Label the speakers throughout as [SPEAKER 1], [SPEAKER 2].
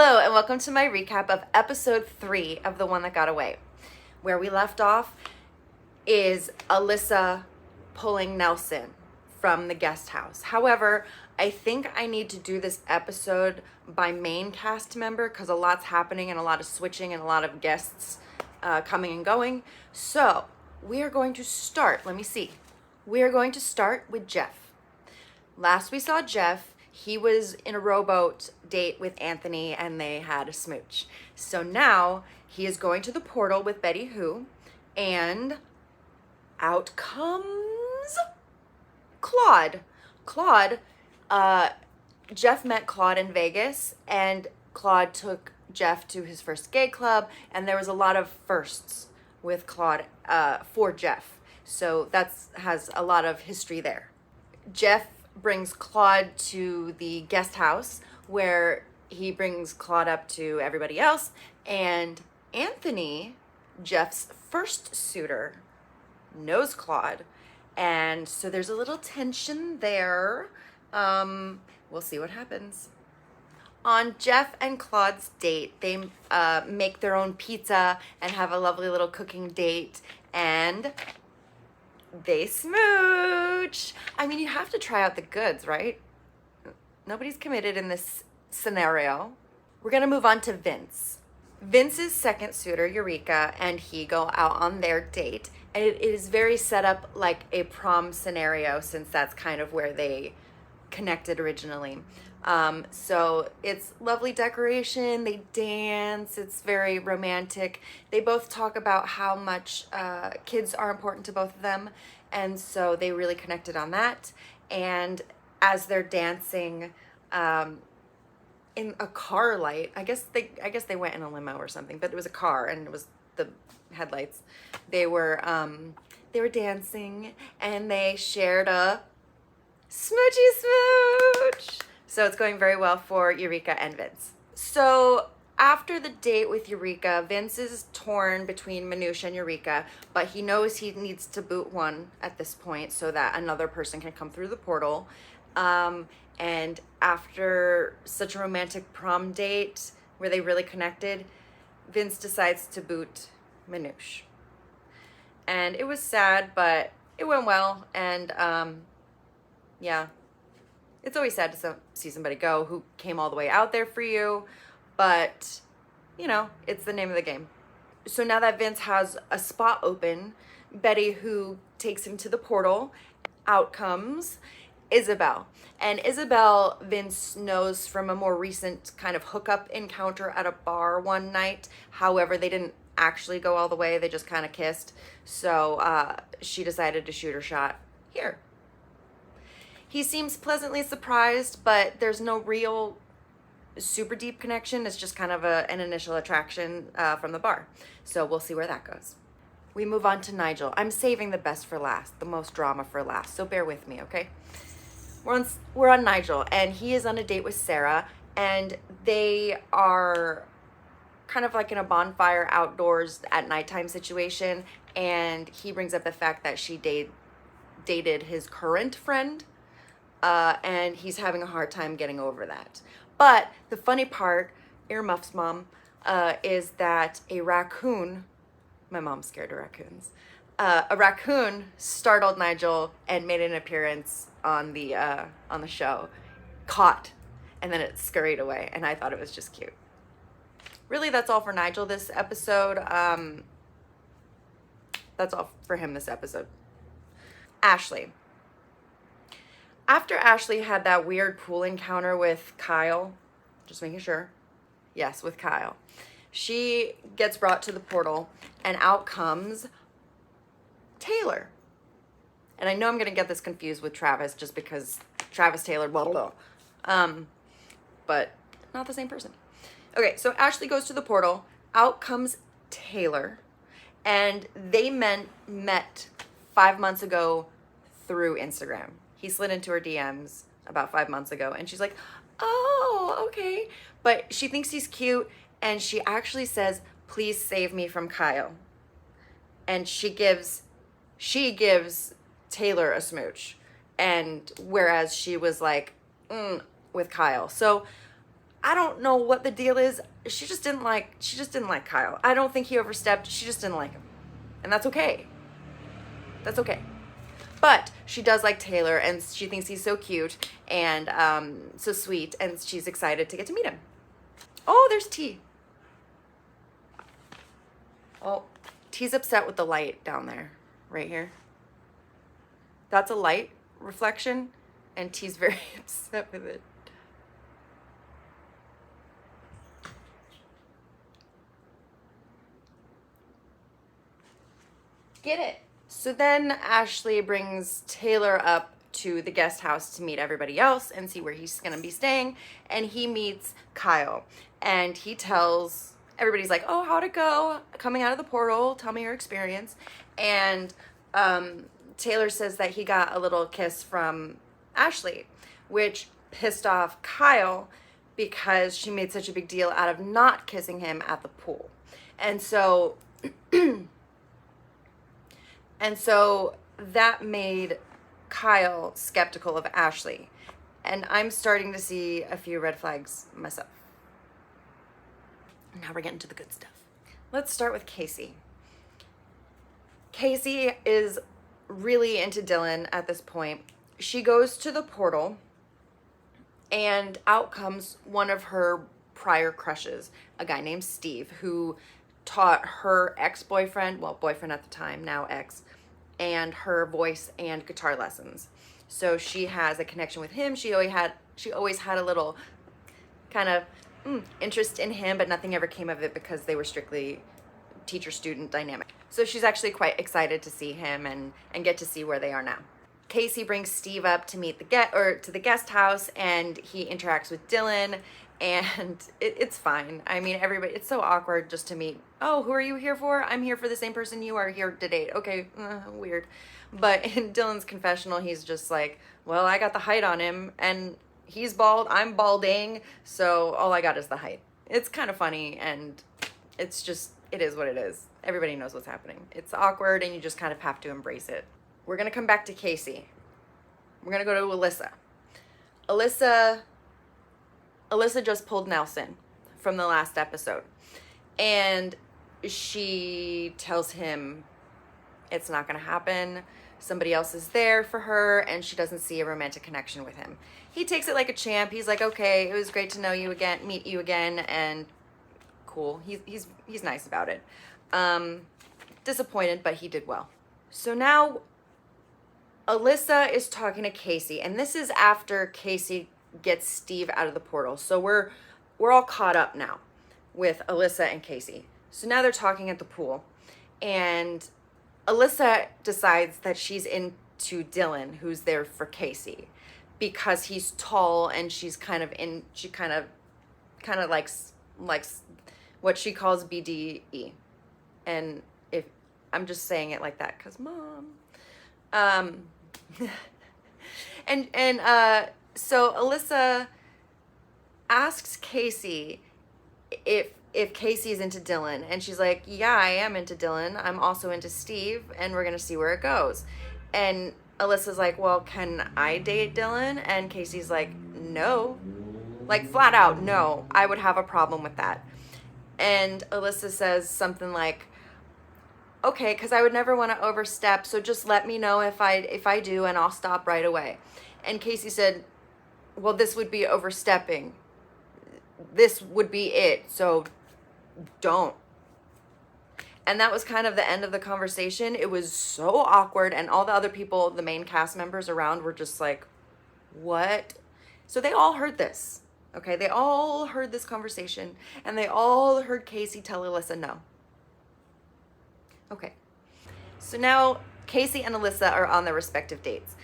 [SPEAKER 1] Hello, and welcome to my recap of episode 3 of The One That Got Away. Where we left off is Alyssa pulling Nelson from the guest house. However, I think I need to do this episode by main cast member because a lot's happening and a lot of switching and a lot of guests coming and going. So we are going to start, we are going to start with Jeff. Last we saw Jeff, he was in a rowboat date with Anthony and they had a smooch. So now he is going to the portal with Betty Who, and out comes Claude. Jeff met Claude in Vegas, and Claude took Jeff to his first gay club, and there was a lot of firsts with Claude for Jeff. So that's has a lot of history there. Jeff brings Claude to the guest house where he brings Claude up to everybody else, and Anthony, Jeff's first suitor, knows Claude, and so there's a little tension there. We'll see what happens. On Jeff and Claude's date, they make their own pizza and have a lovely little cooking date, and they smooch. I mean, you have to try out the goods, right? Nobody's committed in this scenario. We're gonna move on to Vince. Vince's second suitor, Eureka, and he go out on their date, and it is very set up like a prom scenario since that's kind of where they connected originally. So it's lovely decoration, they dance, it's very romantic. They both talk about how much kids are important to both of them, and so they really connected on that. And as they're dancing in a car light, I guess they went in a limo or something, but it was a car and it was the headlights. They were dancing and they shared a smoochy smooch. So it's going very well for Eureka and Vince. So after the date with Eureka, Vince is torn between Manoush and Eureka, but he knows he needs to boot one at this point so that another person can come through the portal. And after such a romantic prom date where they really connected, Vince decides to boot Manoush. And it was sad, but it went well. And yeah. It's always sad to see somebody go who came all the way out there for you, but, you know, it's the name of the game. So now that Vince has a spot open, Betty Who takes him to the portal. Out comes Isabel. And Isabel, Vince knows from a more recent kind of hookup encounter at a bar one night. However, they didn't actually go all the way. They just kind of kissed. So she decided to shoot her shot here. He seems pleasantly surprised, but there's no real super deep connection. It's just kind of an initial attraction from the bar. So we'll see where that goes. We move on to Nigel. I'm saving the best for last, the most drama for last, so bear with me, okay? We're on Nigel, and he is on a date with Sarah, and they are kind of like in a bonfire outdoors at nighttime situation, and he brings up the fact that she dated his current friend, and he's having a hard time getting over that. But the funny part, Earmuff's mom, is that a raccoon, my mom's scared of raccoons, a raccoon startled Nigel and made an appearance on the show, caught, and then it scurried away, and I thought it was just cute. Really, that's all for Nigel this episode. That's all for him this episode. Ashley. After Ashley had that weird pool encounter with Kyle, just making sure, yes, with Kyle, she gets brought to the portal, and out comes Taylor. And I know I'm going to get this confused with Travis just because Travis Taylor, blah, blah, blah. But not the same person. Okay, so Ashley goes to the portal, out comes Taylor, and they met 5 months ago through Instagram. He slid into her DMs about 5 months ago, and she's like, oh, okay. But she thinks he's cute, and she actually says, please save me from Kyle. And she gives Taylor a smooch. And whereas she was like, with Kyle. So I don't know what the deal is. She just didn't like Kyle. I don't think he overstepped. She just didn't like him. And that's okay. That's okay. But she does like Taylor, and she thinks he's so cute and so sweet, and she's excited to get to meet him. Oh, there's T. Oh, T's upset with the light down there, right here. That's a light reflection, and T's very upset with it. Get it. So then Ashley brings Taylor up to the guest house to meet everybody else and see where he's going to be staying. And he meets Kyle. And he tells everybody's like, oh, how'd it go? Coming out of the portal. Tell me your experience. And Taylor says that he got a little kiss from Ashley, which pissed off Kyle because she made such a big deal out of not kissing him at the pool. And so... And so that made Kyle skeptical of Ashley. And I'm starting to see a few red flags myself. Now we're getting to the good stuff. Let's start with Casey. Casey is really into Dylan at this point. She goes to the portal, and out comes one of her prior crushes, a guy named Steve, who taught her ex-boyfriend, well, boyfriend at the time, now ex, and her voice and guitar lessons. So she has a connection with him. She always had a little kind of interest in him, but nothing ever came of it because they were strictly teacher-student dynamic. So she's actually quite excited to see him and get to see where they are now. Casey brings Steve up to meet to the guest house, and he interacts with Dylan, and it's fine. I mean, everybody, it's so awkward just to meet. Oh, who are you here for? I'm here for the same person you are here to date. Okay, weird. But in Dylan's confessional, he's just like, well, I got the height on him, and he's bald, I'm balding, so all I got is the height. It's kind of funny, and it's just, it is what it is. Everybody knows what's happening. It's awkward, and you just kind of have to embrace it. We're going to come back to Casey. We're going to go to Alyssa. Alyssa just pulled Nelson from the last episode. And she tells him it's not going to happen. Somebody else is there for her, and she doesn't see a romantic connection with him. He takes it like a champ. He's like, okay, it was great to know you again, meet you again, and cool. He's nice about it. Disappointed, but he did well. So now Alyssa is talking to Casey, and this is after Casey gets Steve out of the portal. So we're all caught up now with Alyssa and Casey. So now they're talking at the pool, and Alyssa decides that she's into Dylan, who's there for Casey, because he's tall and she kind of likes what she calls BDE. And if I'm just saying it like that because mom. So Alyssa asks Casey if Casey's into Dylan, and she's like, yeah, I am into Dylan. I'm also into Steve, and we're gonna see where it goes. And Alyssa's like, well, can I date Dylan? And Casey's like, no. Like, flat out, no. I would have a problem with that. And Alyssa says something like, okay, because I would never want to overstep, so just let me know if I do, and I'll stop right away. And Casey said, well, this would be overstepping. This would be it, so don't. And that was kind of the end of the conversation. It was so awkward, and all the other people, the main cast members around, were just like, what? So they all heard this, okay? They all heard this conversation, and they all heard Casey tell Alyssa no. Okay, so now Casey and Alyssa are on their respective dates.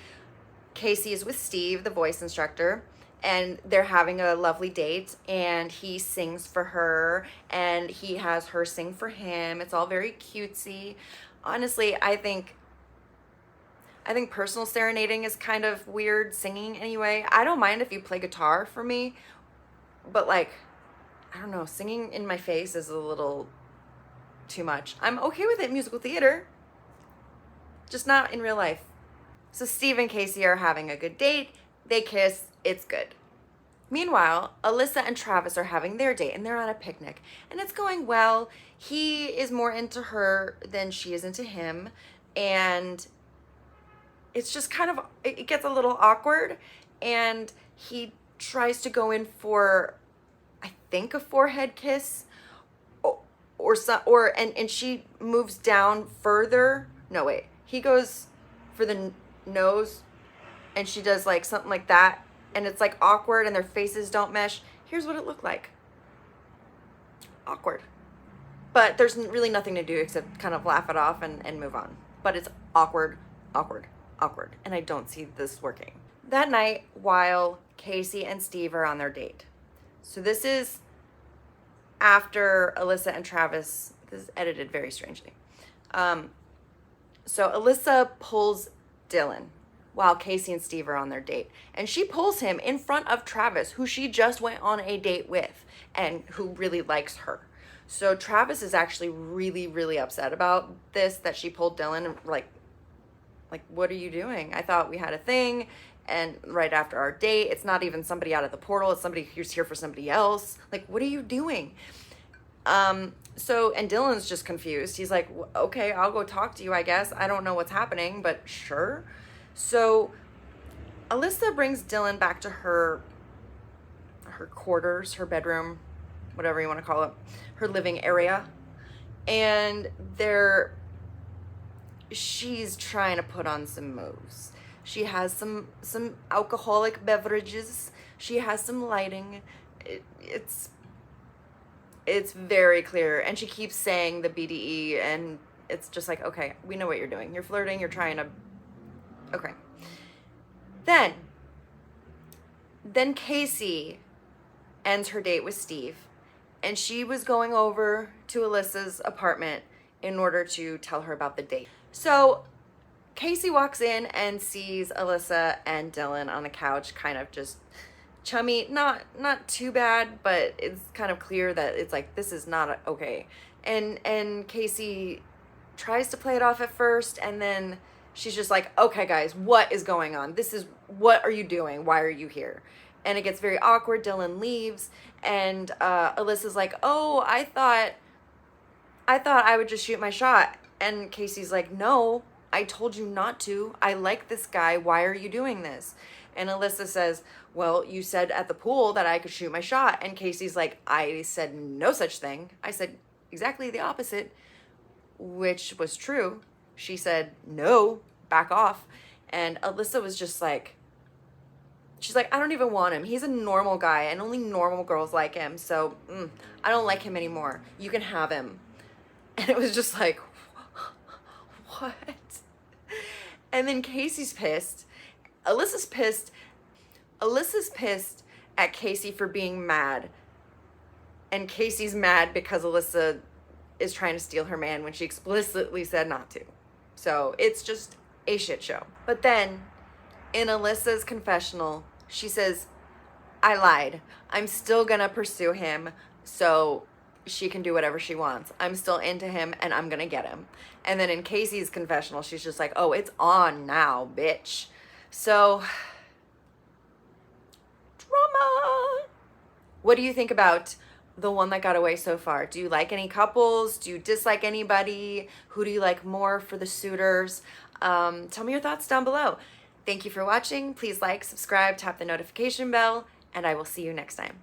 [SPEAKER 1] Casey is with Steve, the voice instructor, and they're having a lovely date, and he sings for her, and he has her sing for him. It's all very cutesy. Honestly, I think personal serenading is kind of weird singing anyway. I don't mind if you play guitar for me, but like, I don't know, singing in my face is a little too much. I'm okay with it in musical theater, just not in real life. So Steve and Casey are having a good date. They kiss. It's good. Meanwhile, Alyssa and Travis are having their date and they're on a picnic and it's going well. He is more into her than she is into him. And it's just kind of, it gets a little awkward. And he tries to go in for, I think, a forehead kiss and she moves down further. No, wait. He goes for the nose and she does like something like that. And it's like awkward and their faces don't mesh. Here's what it looked like. Awkward. But there's really nothing to do except kind of laugh it off and move on. But it's awkward, awkward, awkward. And I don't see this working. That night, while Casey and Steve are on their date. So this is after Alyssa and Travis, this is edited very strangely. So Alyssa pulls Dylan while Casey and Steve are on their date. And she pulls him in front of Travis, who she just went on a date with and who really likes her. So Travis is actually really, really upset about this, that she pulled Dylan. Like, what are you doing? I thought we had a thing. And right after our date, it's not even somebody out of the portal. It's somebody who's here for somebody else. Like, what are you doing? And Dylan's just confused. He's like, okay, I'll go talk to you, I guess. I don't know what's happening, but sure. So Alyssa brings Dylan back to her quarters, her bedroom, whatever you want to call it, her living area. And she's trying to put on some moves. She has some alcoholic beverages. She has some lighting. It's very clear. And she keeps saying the BDE, and it's just like, okay, we know what you're doing. You're flirting. You're trying to, okay. Then Casey ends her date with Steve, and she was going over to Alyssa's apartment in order to tell her about the date. So Casey walks in and sees Alyssa and Dylan on the couch, kind of just chummy, not too bad, but it's kind of clear that it's like, this is not okay. And Casey tries to play it off at first, and then she's just like, okay, guys, what is going on? What are you doing? Why are you here? And it gets very awkward. Dylan leaves, and Alyssa's like, oh, I thought I would just shoot my shot. And Casey's like, no, I told you not to. I like this guy. Why are you doing this? And Alyssa says, well, you said at the pool that I could shoot my shot. And Casey's like, I said no such thing. I said exactly the opposite, which was true. She said, no, back off. And Alyssa was just like, she's like, I don't even want him. He's a normal guy and only normal girls like him. So I don't like him anymore. You can have him. And it was just like, what? And then Casey's pissed. Alyssa's pissed at Casey for being mad. And Casey's mad because Alyssa is trying to steal her man when she explicitly said not to. So it's just a shit show. But then in Alyssa's confessional, she says, I lied. I'm still gonna pursue him so she can do whatever she wants. I'm still into him and I'm gonna get him. And then in Casey's confessional, she's just like, oh, it's on now, bitch. So, drama. What do you think about the one that got away so far? Do you like any couples? Do you dislike anybody? Who do you like more for the suitors? Tell me your thoughts down below. Thank you for watching. Please like, subscribe, tap the notification bell, and I will see you next time.